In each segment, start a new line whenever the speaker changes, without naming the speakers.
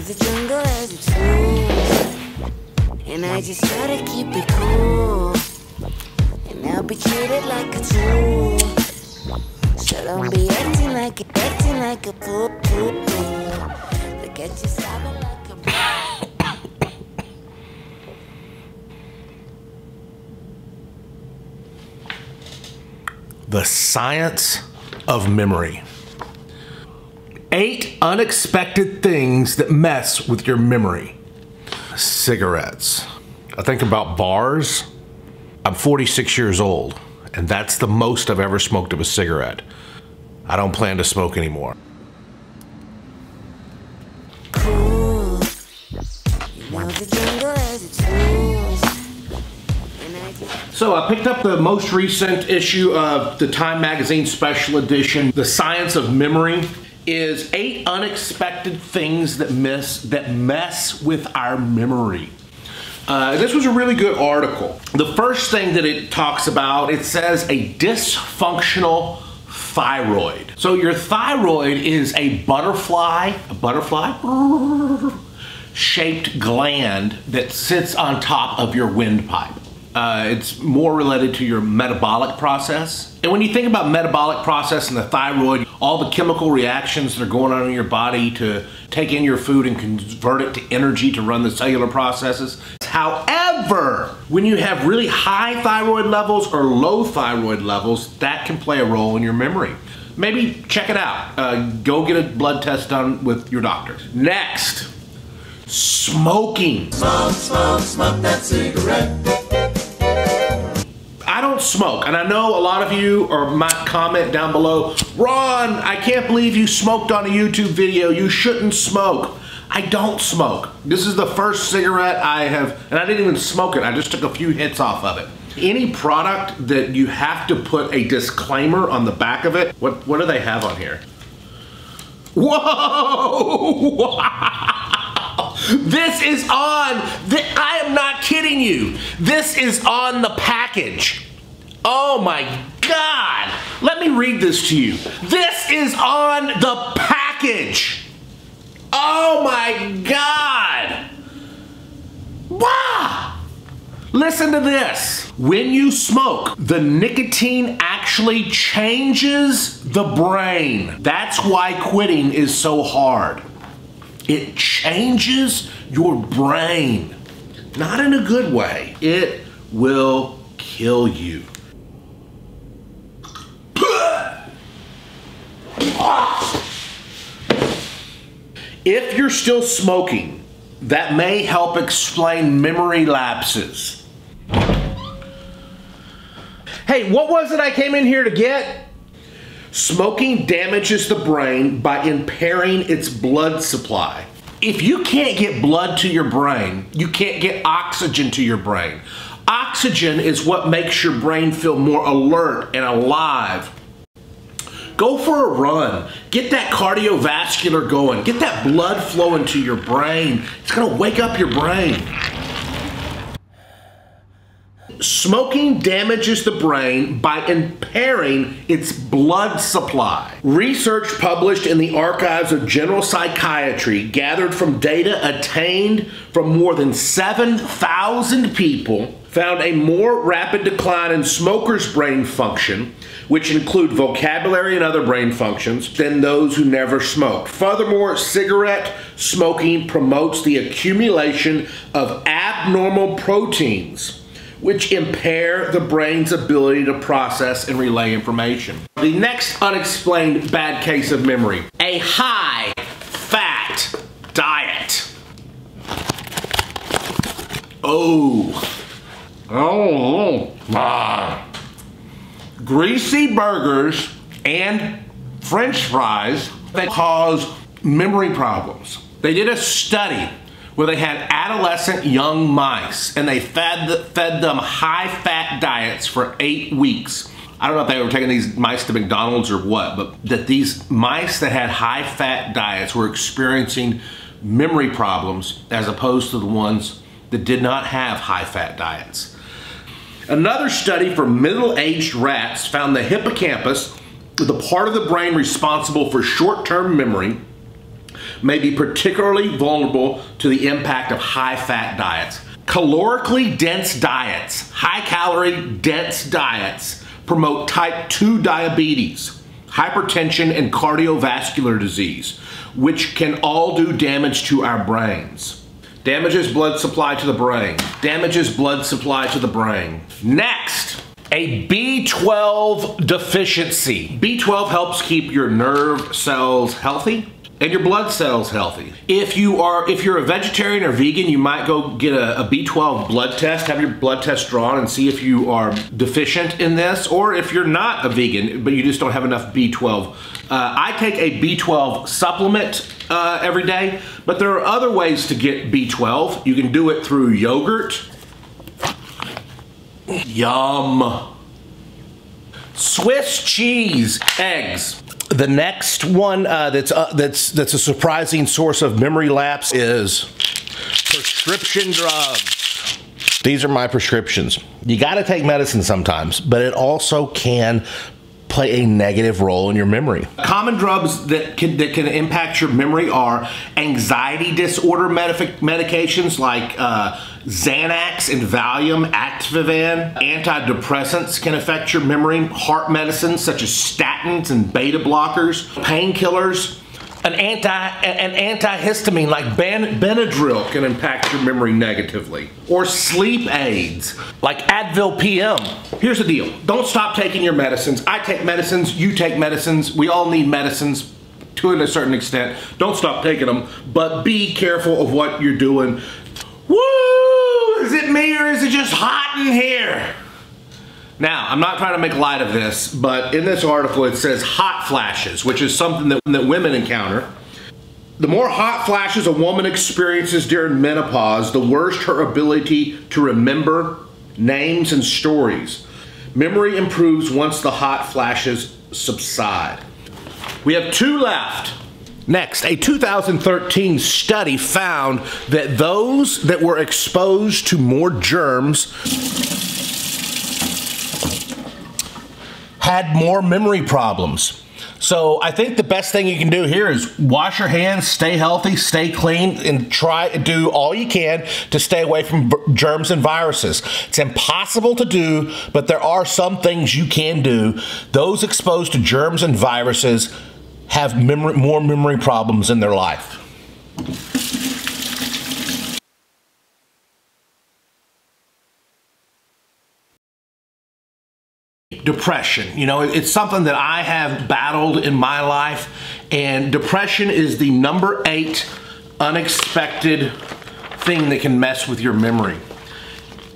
the jungle has its rules, and I just try to keep it cool, and I'll be treated like a tool. So don't be acting like a fool. Look at you sobbing like a
The science of memory. 8 unexpected things that mess with your memory. Cigarettes. I think about bars. I'm 46 years old, and that's the most I've ever smoked of a cigarette. I don't plan to smoke anymore.
cool. You know the jungle has its rules, and I just...
So I picked up the most recent issue of the Time Magazine Special Edition. The Science of Memory is 8 unexpected things that mess with our memory. This was a really good article. The first thing that it talks about, it says a dysfunctional thyroid. So your thyroid is a butterfly shaped gland that sits on top of your windpipe. It's more related to your metabolic process. And when you think about metabolic process and the thyroid, all the chemical reactions that are going on in your body to take in your food and convert it to energy to run the cellular processes. However, when you have really high thyroid levels or low thyroid levels, that can play a role in your memory. Maybe check it out. Go get a blood test done with your doctor. Next, smoking.
Smoke, smoke, smoke that cigarette.
I don't smoke, and I know a lot of you might comment down below, Ron, I can't believe you smoked on a YouTube video. You shouldn't smoke. I don't smoke. This is the first cigarette I have, and I didn't even smoke it. I just took a few hits off of it. Any product that you have to put a disclaimer on the back of it, what do they have on here? Whoa! This is on, I am not kidding you. This is on the package. Oh my God. Let me read this to you. This is on the package. Oh my God. Wow. Listen to this. When you smoke, the nicotine actually changes the brain. That's why quitting is so hard. It changes your brain. Not in a good way. It will kill you. If you're still smoking, that may help explain memory lapses. Hey, what was it I came in here to get? Smoking damages the brain by impairing its blood supply. If you can't get blood to your brain, you can't get oxygen to your brain. Oxygen is what makes your brain feel more alert and alive. Go for a run. Get that cardiovascular going. Get that blood flowing to your brain. It's gonna wake up your brain. Smoking damages the brain by impairing its blood supply. Research published in the Archives of General Psychiatry gathered from data attained from more than 7,000 people found a more rapid decline in smokers' brain function, which include vocabulary and other brain functions, than those who never smoked. Furthermore, cigarette smoking promotes the accumulation of abnormal proteins, which impair the brain's ability to process and relay information. The next unexplained bad case of memory, a high-fat diet. Greasy burgers and French fries that cause memory problems. They did a study where they had adolescent young mice and they fed them high-fat diets for 8 weeks. I don't know if they were taking these mice to McDonald's or what, but that these mice that had high-fat diets were experiencing memory problems as opposed to the ones that did not have high-fat diets. Another study for middle-aged rats found the hippocampus, the part of the brain responsible for short-term memory, may be particularly vulnerable to the impact of high-fat diets. Calorically dense diets, high-calorie dense diets, promote type 2 diabetes, hypertension, and cardiovascular disease, which can all do damage to our brains. Damages blood supply to the brain. Damages blood supply to the brain. Next, a B12 deficiency. B12 helps keep your nerve cells healthy and your blood cells healthy. If you're a vegetarian or vegan, you might go get a B12 blood test, have your blood test drawn and see if you are deficient in this, or if you're not a vegan, but you just don't have enough B12. I take a B12 supplement every day, but there are other ways to get B12. You can do it through yogurt. Yum. Swiss cheese, eggs. The next one that's a surprising source of memory lapse is prescription drugs. These are my prescriptions. You got to take medicine sometimes, but it also can play a negative role in your memory. Common drugs that can impact your memory are anxiety disorder medications like Xanax and Valium, Ativan. Antidepressants can affect your memory. Heart medicines such as statins and beta blockers. Painkillers. An antihistamine like Benadryl can impact your memory negatively. Or sleep aids like Advil PM. Here's the deal. Don't stop taking your medicines. I take medicines, you take medicines. We all need medicines to a certain extent. Don't stop taking them, but be careful of what you're doing. Woo! Is it me or is it just hot in here? Now, I'm not trying to make light of this, but in this article it says hot flashes, which is something that women encounter. The more hot flashes a woman experiences during menopause, the worse her ability to remember names and stories. Memory improves once the hot flashes subside. We have 2 left. Next, a 2013 study found that those that were exposed to more germs had more memory problems. So I think the best thing you can do here is wash your hands, stay healthy, stay clean, and try to do all you can to stay away from germs and viruses. It's impossible to do, but there are some things you can do. Those exposed to germs and viruses have more memory problems in their life. Depression. You know, it's something that I have battled in my life, and depression is the number 8 unexpected thing that can mess with your memory.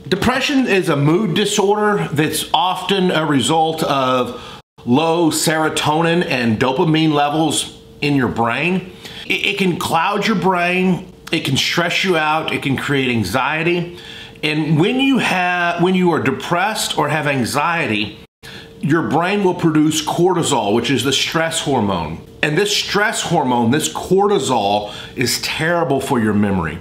Depression is a mood disorder that's often a result of low serotonin and dopamine levels in your brain. It can cloud your brain, it can stress you out, it can create anxiety. And when you are depressed or have anxiety, your brain will produce cortisol, which is the stress hormone. And this stress hormone, this cortisol, is terrible for your memory.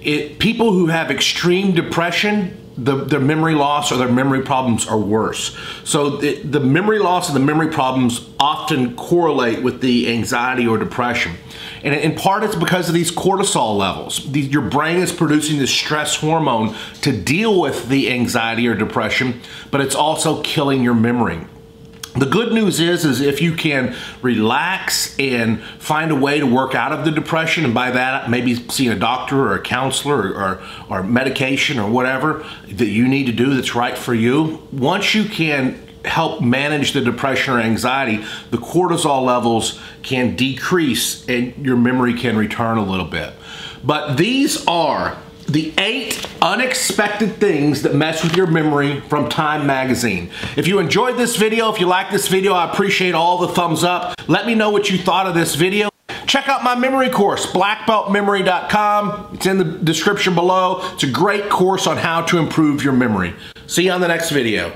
People who have extreme depression, their memory loss or their memory problems are worse. So the memory loss and the memory problems often correlate with the anxiety or depression. And in part it's because of these cortisol levels. Your brain is producing this stress hormone to deal with the anxiety or depression, but it's also killing your memory. The good news is if you can relax and find a way to work out of the depression, and by that maybe seeing a doctor or a counselor or medication or whatever that you need to do that's right for you, once you can help manage the depression or anxiety, the cortisol levels can decrease and your memory can return a little bit. But these are the 8 unexpected things that mess with your memory from Time Magazine. If you enjoyed this video, if you like this video, I appreciate all the thumbs up. Let me know what you thought of this video. Check out my memory course, blackbeltmemory.com. It's in the description below. It's a great course on how to improve your memory. See you on the next video.